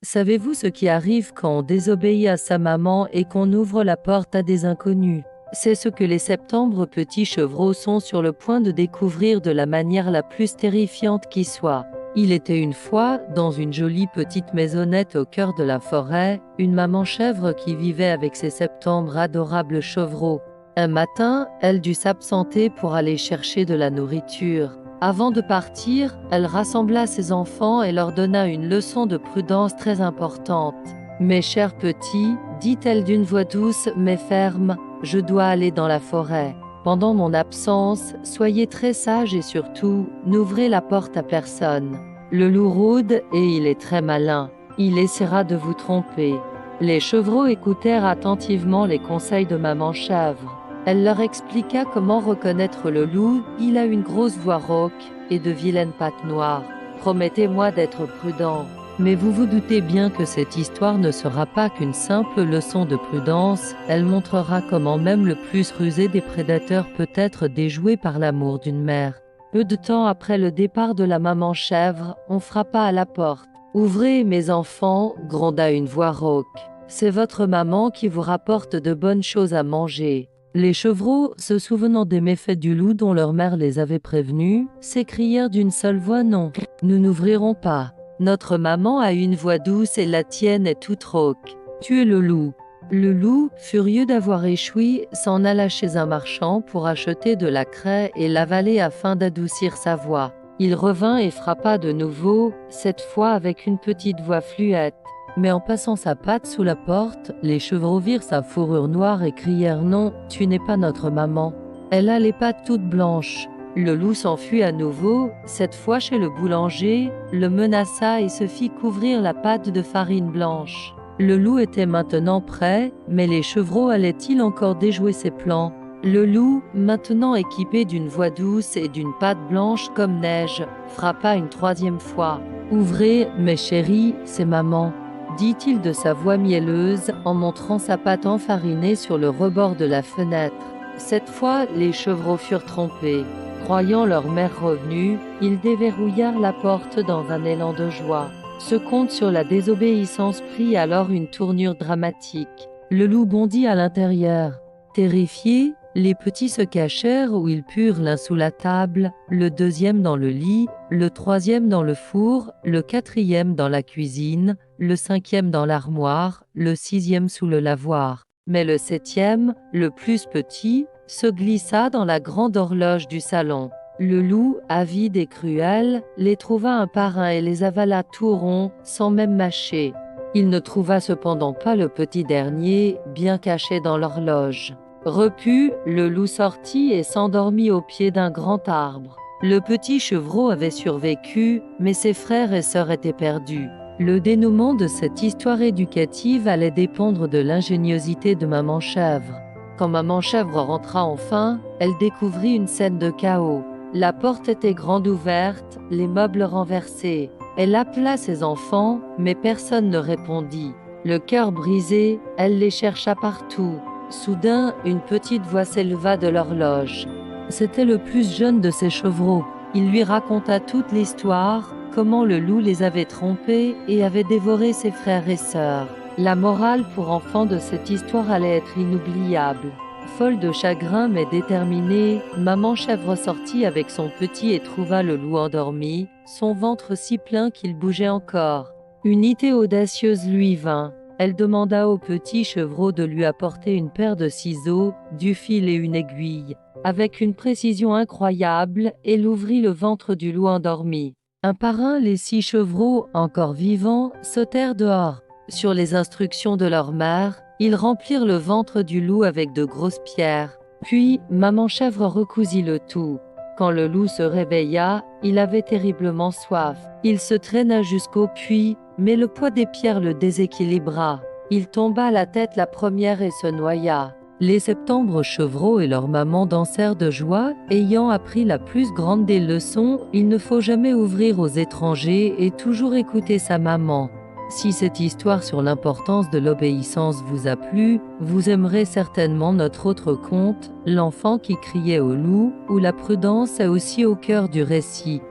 Savez-vous ce qui arrive quand on désobéit à sa maman et qu'on ouvre la porte à des inconnus? C'est ce que les septembre petits chevreaux sont sur le point de découvrir de la manière la plus terrifiante qui soit. Il était une fois, dans une jolie petite maisonnette au cœur de la forêt, une maman chèvre qui vivait avec ses septembre adorables chevreaux. Un matin, elle dut s'absenter pour aller chercher de la nourriture. Avant de partir, elle rassembla ses enfants et leur donna une leçon de prudence très importante. « Mes chers petits, dit-elle d'une voix douce mais ferme, je dois aller dans la forêt. Pendant mon absence, soyez très sages et surtout, n'ouvrez la porte à personne. Le loup rôde et il est très malin. Il essaiera de vous tromper. » Les chevreaux écoutèrent attentivement les conseils de maman chèvre. Elle leur expliqua comment reconnaître le loup. Il a une grosse voix rauque et de vilaines pattes noires. Promettez-moi d'être prudent. Mais vous vous doutez bien que cette histoire ne sera pas qu'une simple leçon de prudence, elle montrera comment même le plus rusé des prédateurs peut être déjoué par l'amour d'une mère. Peu de temps après le départ de la maman chèvre, on frappa à la porte. « Ouvrez, mes enfants !» gronda une voix rauque. « C'est votre maman qui vous rapporte de bonnes choses à manger. » Les chevreaux, se souvenant des méfaits du loup dont leur mère les avait prévenus, s'écrièrent d'une seule voix « Non, nous n'ouvrirons pas. Notre maman a une voix douce et la tienne est toute rauque. Tuez le loup. » Le loup, furieux d'avoir échoué, s'en alla chez un marchand pour acheter de la craie et l'avaler afin d'adoucir sa voix. Il revint et frappa de nouveau, cette fois avec une petite voix fluette. Mais en passant sa patte sous la porte, les chevreaux virent sa fourrure noire et crièrent « Non, tu n'es pas notre maman. Elle a les pattes toutes blanches. » Le loup s'enfuit à nouveau, cette fois chez le boulanger, le menaça et se fit couvrir la pâte de farine blanche. Le loup était maintenant prêt, mais les chevreaux allaient-ils encore déjouer ses plans? Le loup, maintenant équipé d'une voix douce et d'une pâte blanche comme neige, frappa une troisième fois. « Ouvrez, mes chéris, c'est maman. » dit-il de sa voix mielleuse en montrant sa patte enfarinée sur le rebord de la fenêtre. Cette fois, les chevreaux furent trompés. Croyant leur mère revenue, ils déverrouillèrent la porte dans un élan de joie. Ce conte sur la désobéissance prit alors une tournure dramatique. Le loup bondit à l'intérieur. Terrifiés, les petits se cachèrent où ils purent, l'un sous la table, le deuxième dans le lit, le troisième dans le four, le quatrième dans la cuisine, le cinquième dans l'armoire, le sixième sous le lavoir. Mais le septième, le plus petit, se glissa dans la grande horloge du salon. Le loup, avide et cruel, les trouva un par un et les avala tout ronds, sans même mâcher. Il ne trouva cependant pas le petit dernier, bien caché dans l'horloge. Repu, le loup sortit et s'endormit au pied d'un grand arbre. Le petit chevreau avait survécu, mais ses frères et sœurs étaient perdus. Le dénouement de cette histoire éducative allait dépendre de l'ingéniosité de maman chèvre. Quand maman chèvre rentra enfin, elle découvrit une scène de chaos. La porte était grande ouverte, les meubles renversés. Elle appela ses enfants, mais personne ne répondit. Le cœur brisé, elle les chercha partout. Soudain, une petite voix s'éleva de l'horloge. C'était le plus jeune de ses chevreaux. Il lui raconta toute l'histoire, comment le loup les avait trompés et avait dévoré ses frères et sœurs. La morale pour enfants de cette histoire allait être inoubliable. Folle de chagrin mais déterminée, maman chèvre sortit avec son petit et trouva le loup endormi, son ventre si plein qu'il bougeait encore. Une idée audacieuse lui vint. Elle demanda au petit chevreau de lui apporter une paire de ciseaux, du fil et une aiguille. Avec une précision incroyable, elle ouvrit le ventre du loup endormi. Un par un, les 6 chevreaux, encore vivants, sautèrent dehors. Sur les instructions de leur mère, ils remplirent le ventre du loup avec de grosses pierres. Puis, maman chèvre recousit le tout. Quand le loup se réveilla, il avait terriblement soif. Il se traîna jusqu'au puits, mais le poids des pierres le déséquilibra. Il tomba à la tête la première et se noya. Les septembre chevreaux et leur maman dansèrent de joie, ayant appris la plus grande des leçons, il ne faut jamais ouvrir aux étrangers et toujours écouter sa maman. Si cette histoire sur l'importance de l'obéissance vous a plu, vous aimerez certainement notre autre conte, L'enfant qui criait au loup, où la prudence est aussi au cœur du récit.